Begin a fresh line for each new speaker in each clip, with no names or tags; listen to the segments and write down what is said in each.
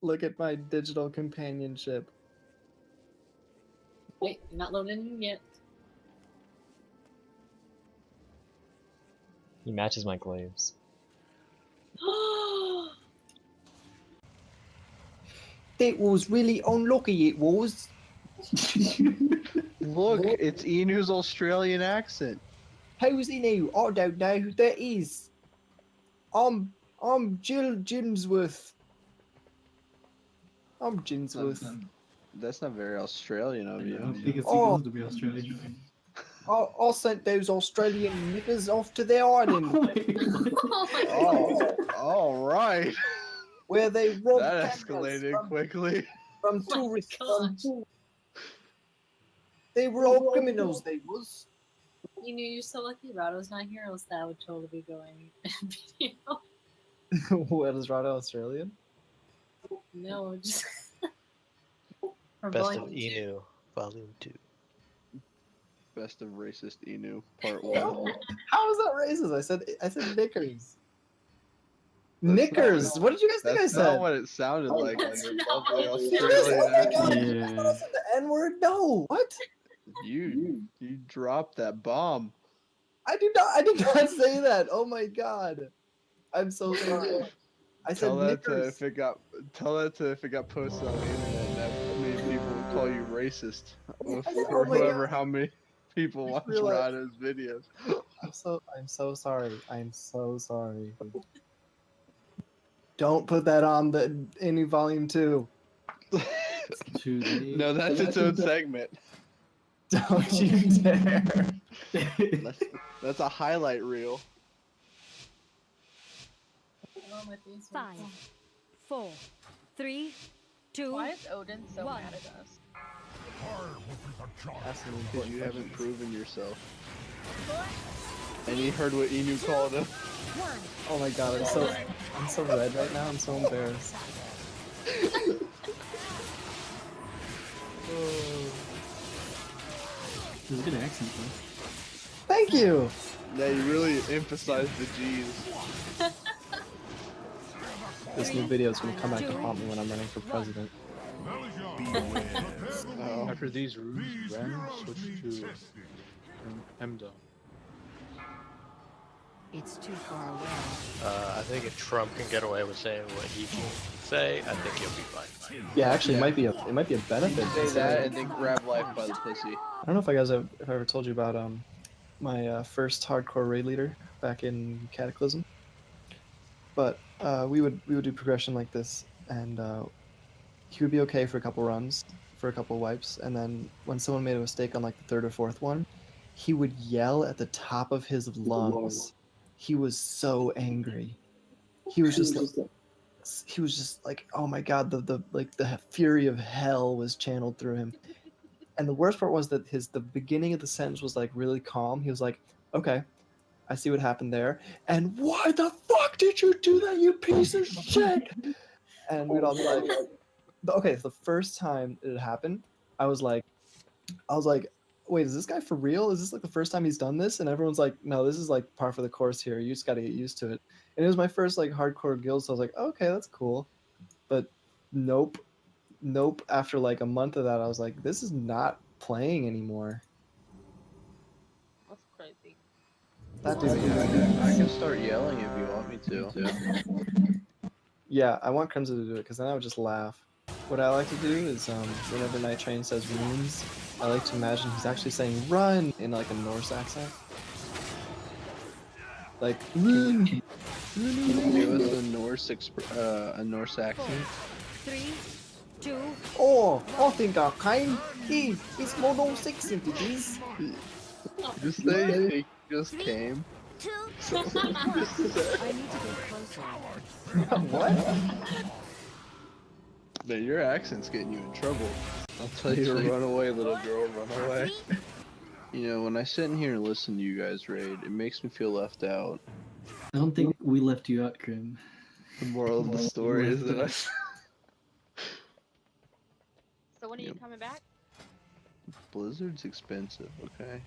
Look at my digital companionship.
Wait, not loading yet.
He matches my glaives.
That was really unlucky, it was.
Look, it's Enu's Australian accent.
Who's Inu? I don't know who that is. I'm Jill Jinsworth. I'm Jinsworth.
That's not very Australian of
I
you.
don't think it's
Oh.
supposed to be Australian.
I sent those Australian knickers off to their island
Oh my god.
Oh, all right.
where they robbed
That
cameras
escalated quickly.
from
Oh my
tourists.
gosh.
They were all criminals, they was.
You knew you're so lucky Rado's not here, else that would totally be going video.
What is Rado Australian?
No, just from
Best
volume
of
2.
Enu, Volume 2.
Best of racist Enu, part 1.
How is that racist? I said knickers.
That's
Knickers.
not-
What did you guys think I
That's
said?
not what it sounded like.
That's
Your
not
lovely
what it
Australian accent.
Yeah.
Listen to N-word? No. What?
You dropped that bomb.
I did not say that. Oh my god. I'm so sorry. I said
Tell that to
knickers.
if it got posted on the internet that many people would call you racist.
Oh
Or
my
whoever
God.
how many people watch
realized-
Rada's videos.
I'm so sorry. I'm so sorry. Don't put that on the any volume 2.
No, that's its own segment.
Don't you dare.
That's a highlight reel.
Oh, my face.
5, 4, 3, 2.
Why is Odin so
One.
mad at us?
That's an
Because
important
you
question.
haven't proven yourself. And he heard what Enu called him.
1.
Oh my god, I'm so red right now. I'm so embarrassed.
There's a good accent though.
Thank you.
Yeah, you really emphasized the G's.
This new video is gonna come back to haunt me when I'm running for president.
Oh.
After these rooms, Ren switched to Emdo.
It's too far away.
I think if Trump can get away with saying what he can say, I think he'll be fine.
Yeah, actually, it might be a benefit.
Say that and then grab life by the pussy.
I don't know if I ever told you about my first hardcore raid leader back in Cataclysm, but we would do progression like this, and he would be okay for a couple runs, for a couple wipes, and then when someone made a mistake on like the third or fourth one, he would yell at the top of his lungs. He was so angry. He was just like, oh my god, the fury of hell was channeled through him. And the worst part was that the beginning of the sentence was like really calm. He was like, okay, I see what happened there. And why the fuck did you do that, you piece of shit? And we'd all be like, okay, the first time it happened, I was like, wait, is this guy for real? Is this like the first time he's done this? And everyone's like, no, this is like par for the course here. You just got to get used to it. And it was my first like hardcore guild, so I was like, okay, that's cool. But nope. After like a month of that, I was like, this is not playing anymore.
That's crazy.
That
Oh,
dude.
yeah, I can start yelling if you want me to.
Yeah, I want Crimson to do it because then I would just laugh. What I like to do is whenever Night Train says runes, I like to imagine he's actually saying run in like a Norse accent. Like run.
Can you give us a Norse accent?
3, 2.
Oh, I think I can. It's more than 6 inches.
Just say he just came.
2.
So,
I need to get closer.
What?
man, your accent's getting you in trouble. I'll tell you to run away, little girl, run away. You know, when I sit in here and listen to you guys raid, it makes me feel left out.
I don't think we left you out, Krim.
The moral of the story is that I...
So when are you
Yep.
coming back?
Blizzard's expensive, okay?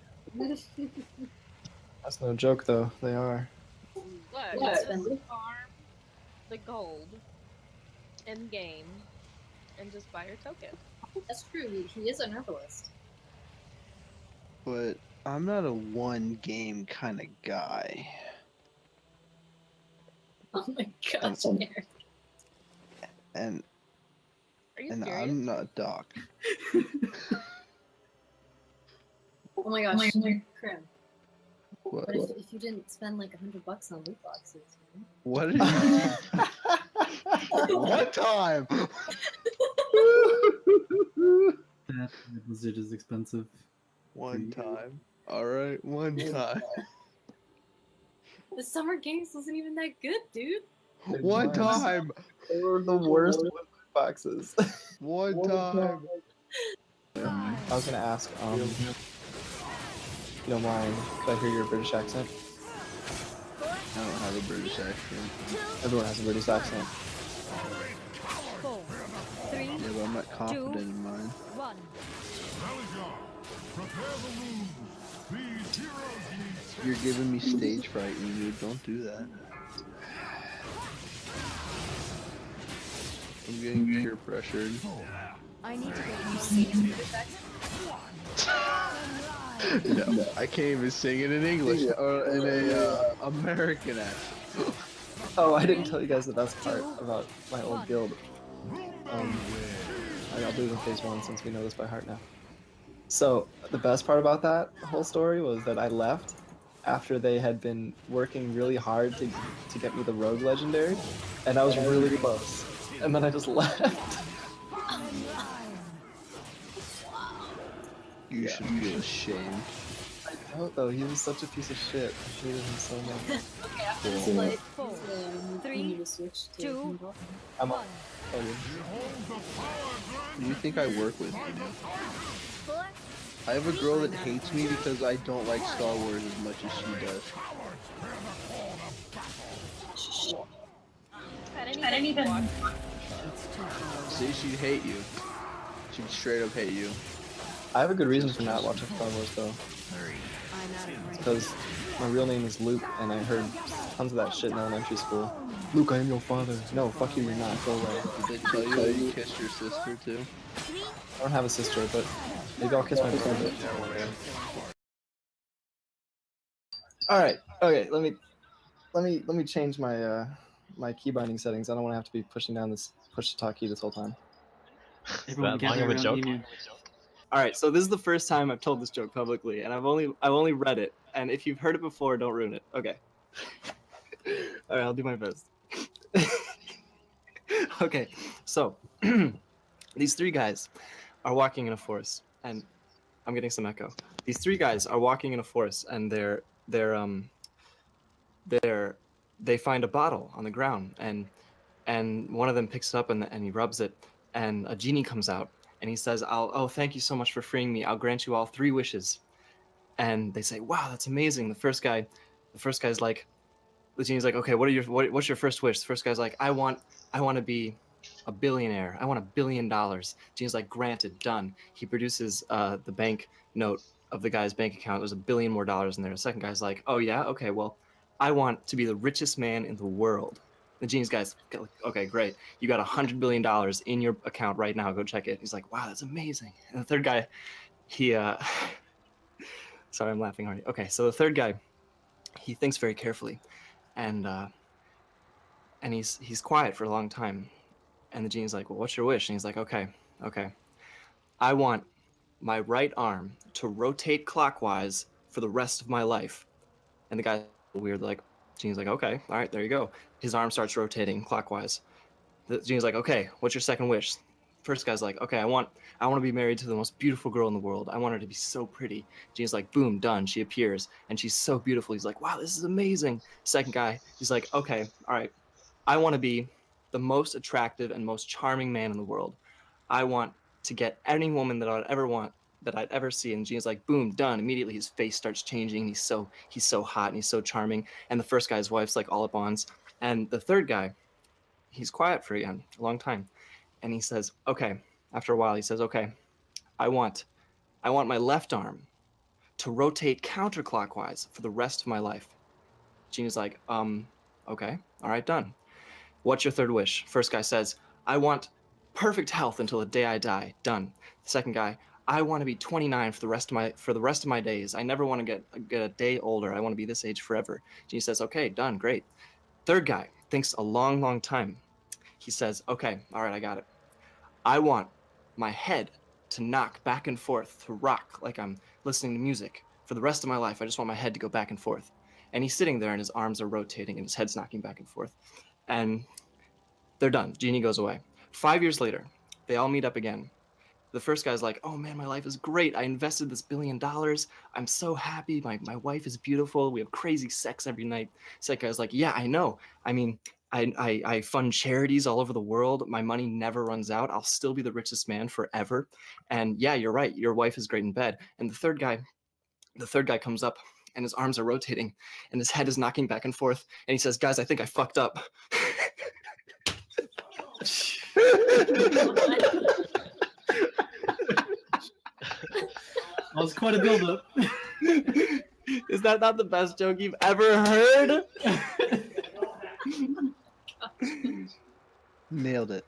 That's no joke though. They are.
What?
Yeah,
The
spend it.
farm, the gold. in game and just buy your token.
That's true. He is an herbalist.
But I'm not a one game kind of guy.
Oh my gosh, Eric.
And
Are you
and
serious?
I'm not Doc.
Oh my gosh, Krim.
What?
But if you didn't spend like $100 on loot boxes, you know?
What did you One time!
That lizard is expensive.
One time. Alright, one time.
The summer games wasn't even that good, dude.
One time!
They were the worst loot boxes.
One time!
I was gonna ask, you don't mind, could I hear your British accent?
I don't have a British accent.
Everyone has a British accent.
4, 3,
Yeah, but I'm not confident in mine.
1.
You're giving me stage fright, you don't do that. I'm getting peer pressured.
I need to get
You see in British accent?
No, I can't even sing it in English or in a American accent.
Oh, I didn't tell you guys the best part about my old guild. I'll do it in phase 1 since we know this by heart now. So, the best part about that whole story was that I left after they had been working really hard to get me the rogue legendary, and I was really close. And then I just left.
You should feel ashamed.
I don't though, he was such a piece of shit. I hated him so much.
Okay, after this
Cool.
fight,
Four,
we need to switch to
2,
Kindle.
I'm
1.
Do you think I work with you? I have a girl that hates me because I don't like Star Wars as much as she does.
I didn't even watch.
See, she'd hate you. She'd straight up hate you.
I have a good reason for not watching Star Wars though.
I'm out of range.
Because my real name is Luke, and I heard tons of that shit in elementary school. Luke, I am your father. No, fuck you, you're not. Go away.
Did they tell you that you kissed your sister too?
I don't have a sister, but maybe I'll kiss my brother. All right. Okay. Let me change my my key binding settings. I don't want to have to be pushing down this push to talk key this whole time.
Everyone
that long
gather
of a
around
joke?
Emu.
All right. So this is the first time I've told this joke publicly, and I've only read it. And if you've heard it before, don't ruin it. Okay. All right. I'll do my best. Okay. So these three guys are walking in a forest, and I'm getting some echo. These three guys are walking in a forest, and they find a bottle on the ground, and one of them picks it up and he rubs it, and a genie comes out, and he says, "Oh, thank you so much for freeing me. I'll grant you all 3 wishes." And they say, "Wow, that's amazing." The first guy's like, the genie's like, "Okay, what's your first wish?" The first guy's like, I want to be a billionaire. I want $1 billion. Genie's like, "Granted, done." He produces the bank note of the guy's bank account. There's $1 billion more in there. The second guy's like, "Oh yeah, okay, well, I want to be the richest man in the world." The genie's guy's like, "Okay, great. You got $100 billion in your account right now. Go check it." He's like, "Wow, that's amazing." And the third guy, he sorry, I'm laughing already. Okay, so the third guy, he thinks very carefully, and he's quiet for a long time. And the genie's like, "Well, what's your wish?" And he's like, okay, I want my right arm to rotate clockwise for the rest of my life." And the guy's weird, like, genie's like, "Okay, all right, there you go." His arm starts rotating clockwise. The genie's like, "Okay, what's your second wish?" First guy's like, "Okay, I want to be married to the most beautiful girl in the world. I want her to be so pretty." Genie's like, "Boom, done." She appears, and she's so beautiful. He's like, "Wow, this is amazing." Second guy, he's like, "Okay, all right, I want to be the most attractive and most charming man in the world. I want to get any woman that I'd ever see." And Genie's like, "Boom, done." Immediately his face starts changing. He's so hot and he's so charming. And the first guy's wife's like all up on. And the third guy, he's quiet for a long time. And he says, okay, after a while, he says, "Okay, I want my left arm to rotate counterclockwise for the rest of my life." Genie's like, okay, all right, done. "What's your third wish?" First guy says,
I want perfect health until the day I die. Done. The second guy, I want to be 29 for the rest of my days. I never want to get a day older. I want to be this age forever. Genie says, okay, done, great. Third guy thinks a long, long time. He says, okay, all right, I got it. I want my head to knock back and forth, to rock like I'm listening to music. For the rest of my life, I just want my head to go back and forth. And he's sitting there and his arms are rotating and his head's knocking back and forth. And they're done. Genie goes away. 5 years later, they all meet up again. The first guy's like, oh man, my life is great. I invested this $1 billion. I'm so happy. My wife is beautiful. We have crazy sex every night. Second guy's like, yeah, I know. I mean, I fund charities all over the world. My money never runs out. I'll still be the richest man forever. And yeah, you're right. Your wife is great in bed. And the third guy comes up and his arms are rotating and his head is knocking back and forth. And he says, guys, I think I fucked up.
That was quite a build-up.
Is that not the best joke you've ever heard?
Nailed it.